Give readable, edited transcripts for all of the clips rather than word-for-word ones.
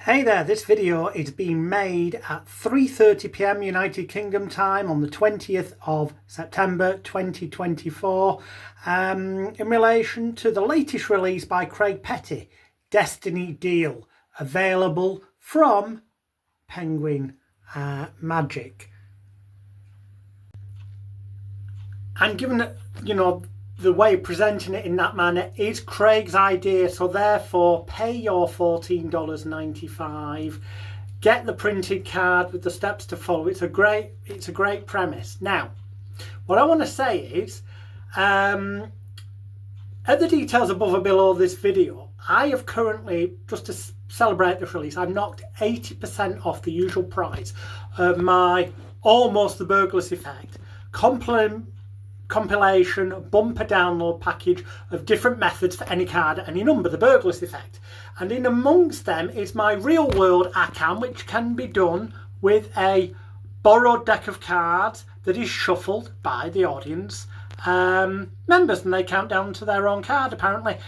Hey there, this video is being made at 3:30 p.m. United Kingdom time on the 20th of September 2024 in relation to the latest release by Craig Petty, Destiny Deal, available from Penguin Magic. And given that, the way of presenting it in that manner is Craig's idea, so therefore pay your $14.95, get the printed card with the steps to follow. It's a great premise. Now, what I want to say is, at the details above or below this video, I have currently, just to celebrate this release, I've knocked 80% off the usual price of my Almost the BERGLAS Effect compilation bumper download package of different methods for any card at any number, the BERGLAS Effect. And in amongst them is my Real World ACAAN, which can be done with a borrowed deck of cards that is shuffled by the audience members, and they count down to their own card, apparently,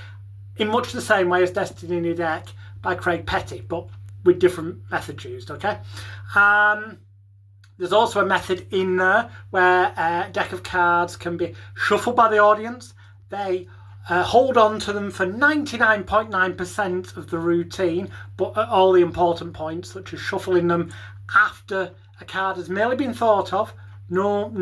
in much the same way as Destiny Deck by Craig Petty, but with different methods used, okay? There's also a method in there where a deck of cards can be shuffled by the audience. They hold on to them for 99.9% of the routine, but at all the important points, such as shuffling them after a card has merely been thought of. There's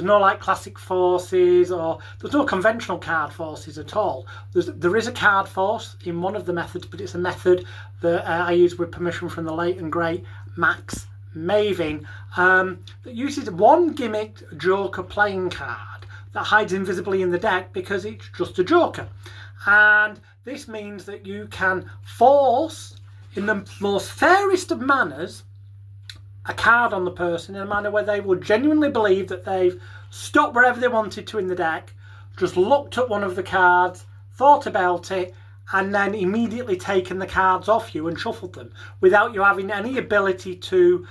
no like classic forces, or there's no conventional card forces at all. There is a card force in one of the methods, but it's a method that I use with permission from the late and great Max Maving, that uses one gimmicked Joker playing card that hides invisibly in the deck because it's just a Joker. And this means that you can force, in the most fairest of manners, a card on the person in a manner where they will genuinely believe that they've stopped wherever they wanted to in the deck, just looked at one of the cards, thought about it, and then immediately taken the cards off you and shuffled them without you having any ability to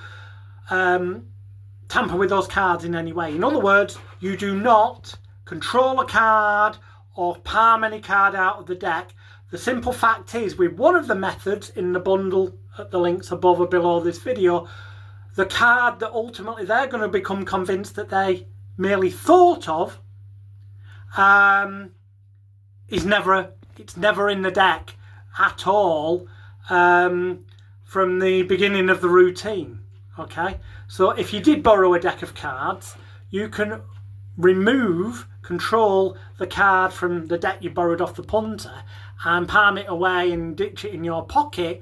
tamper with those cards in any way. In other words, you do not control a card or palm any card out of the deck. The simple fact is, with one of the methods in the bundle at the links above or below this video, the card that ultimately they're going to become convinced that they merely thought of is never in the deck at all from the beginning of the routine. Okay, so if you did borrow a deck of cards, you can control the card from the deck you borrowed off the punter and palm it away and ditch it in your pocket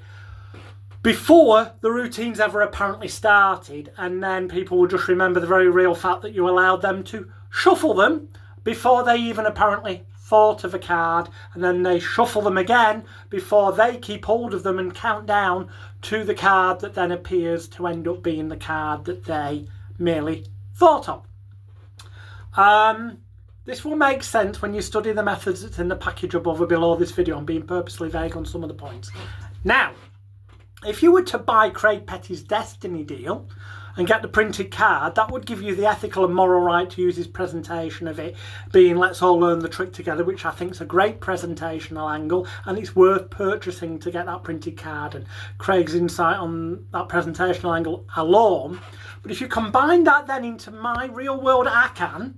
before the routine's ever apparently started, and then people will just remember the very real fact that you allowed them to shuffle them before they even apparently thought of a card, and then they shuffle them again before they keep hold of them and count down to the card that then appears to end up being the card that they merely thought of. This will make sense when you study the methods that's in the package above or below this video. I'm being purposely vague on some of the points. Now, if you were to buy Craig Petty's Destiny Deal and get the printed card, that would give you the ethical and moral right to use his presentation of it being let's all learn the trick together, which I think is a great presentational angle, and it's worth purchasing to get that printed card and Craig's insight on that presentational angle alone. But if you combine that then into my Real World ACAAN,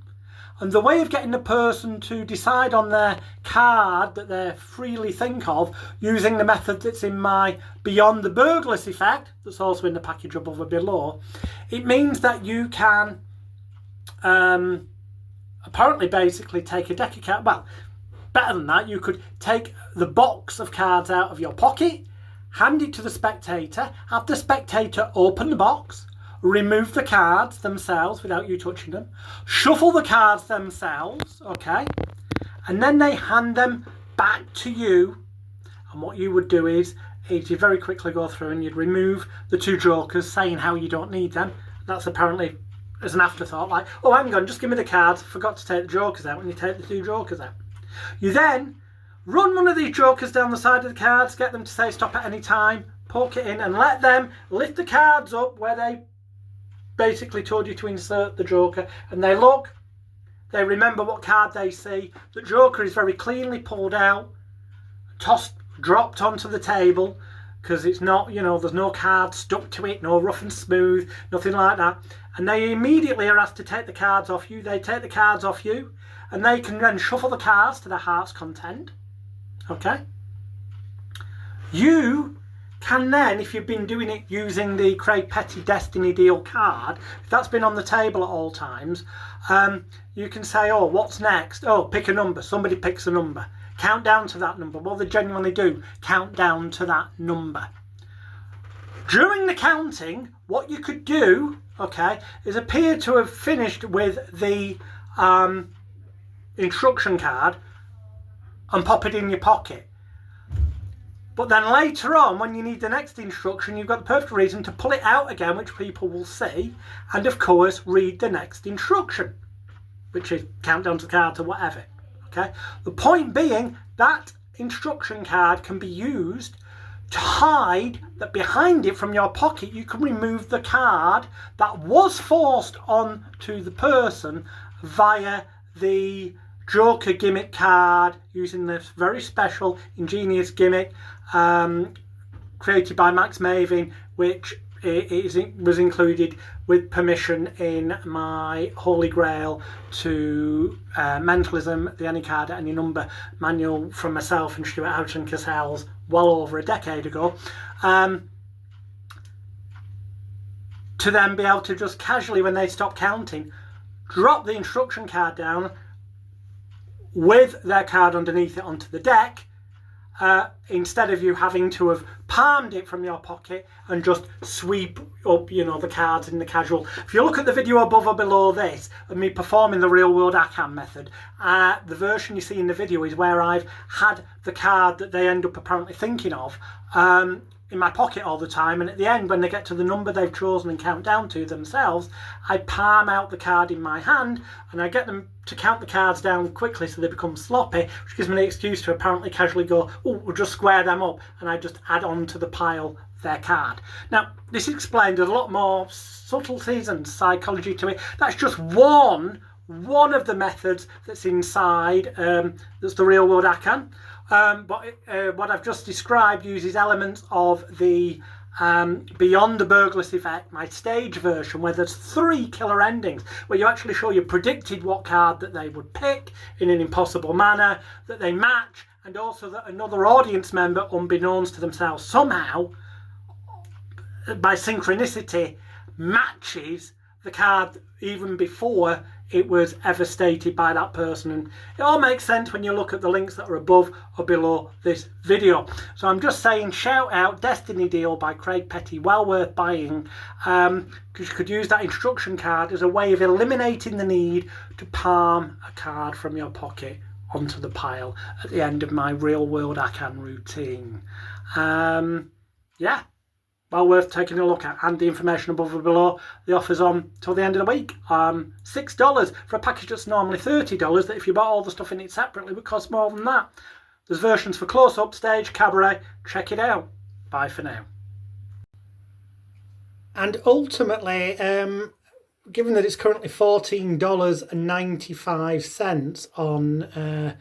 and the way of getting the person to decide on their card that they freely think of using the method that's in my Beyond the BERGLAS Effect, that's also in the package above or below, it means that you can apparently basically take a deck of cards. Well, better than that, you could take the box of cards out of your pocket, hand it to the spectator, have the spectator open the box, remove the cards themselves without you touching them, shuffle the cards themselves, okay, and then they hand them back to you. And what you would do is you very quickly go through and you'd remove the two jokers, saying how you don't need them. That's apparently as an afterthought, like, oh, hang on, just give me the cards, forgot to take the jokers out, when you take the two jokers out. You then run one of these jokers down the side of the cards, get them to say stop at any time, poke it in, and let them lift the cards up where they basically told you to insert the joker, and they look, they remember what card they see. The joker is very cleanly pulled out, tossed dropped onto the table, because it's not, you know, there's no card stuck to it, no rough and smooth, nothing like that. And they immediately are asked to take the cards off you. They take the cards off you, and they can then shuffle the cards to their heart's content. Okay? You can then, if you've been doing it using the Craig Petty Destiny Deal card, if that's been on the table at all times, you can say, oh, what's next? Oh, pick a number. Somebody picks a number. Count down to that number. Well, they genuinely do count down to that number. During the counting, what you could do, okay, is appear to have finished with the instruction card and pop it in your pocket. But then later on, when you need the next instruction, you've got the perfect reason to pull it out again, which people will see, and of course read the next instruction, which is count down to the card or whatever. Okay. The point being that instruction card can be used to hide that behind it from your pocket you can remove the card that was forced onto the person via the Joker gimmick card, using this very special ingenious gimmick created by Max Mavin, which was included with permission in my Holy Grail to Mentalism, the Any Card at Any Number manual from myself and Stuart Houghton Cassell's well over a decade ago, to then be able to just casually, when they stop counting, drop the instruction card down with their card underneath it onto the deck, instead of you having to have palmed it from your pocket and just sweep up, you know, the cards in the casual. If you look at the video above or below this of me performing the Real World ACAAN method, the version you see in the video is where I've had the card that they end up apparently thinking of in my pocket all the time, and at the end, when they get to the number they've chosen and count down to themselves, I palm out the card in my hand and I get them to count the cards down quickly so they become sloppy, which gives me the excuse to apparently casually go, oh, we'll just square them up, and I just add on to the pile their card. Now, this explained there's a lot more subtleties and psychology to it. That's just one of the methods that's inside, that's the Real World ACAAN. But what I've just described uses elements of the Beyond the BERGLAS Effect, my stage version, where there's 3 killer endings, where you actually show you predicted what card that they would pick in an impossible manner, that they match, and also that another audience member, unbeknownst to themselves somehow, by synchronicity, matches the card even before it was ever stated by that person. And it all makes sense when you look at the links that are above or below this video. So I'm just saying, shout out Destiny Deal by Craig Petty, well worth buying, because you could use that instruction card as a way of eliminating the need to palm a card from your pocket onto the pile at the end of my Real World ACAAN routine. Yeah, well worth taking a look at, and the information above or below. The offer's on till the end of the week. $6 for a package that's normally $30, that if you bought all the stuff in it separately would cost more than that. There's versions for close-up, stage, cabaret. Check it out. Bye for now. And ultimately, given that it's currently $14.95 on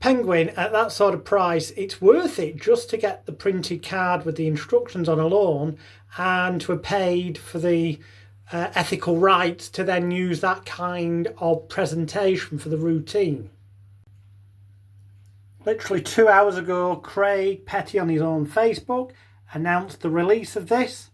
Penguin, at that sort of price, it's worth it just to get the printed card with the instructions on alone, and to have paid for the ethical rights to then use that kind of presentation for the routine. Literally 2 hours ago, Craig Petty on his own Facebook announced the release of this.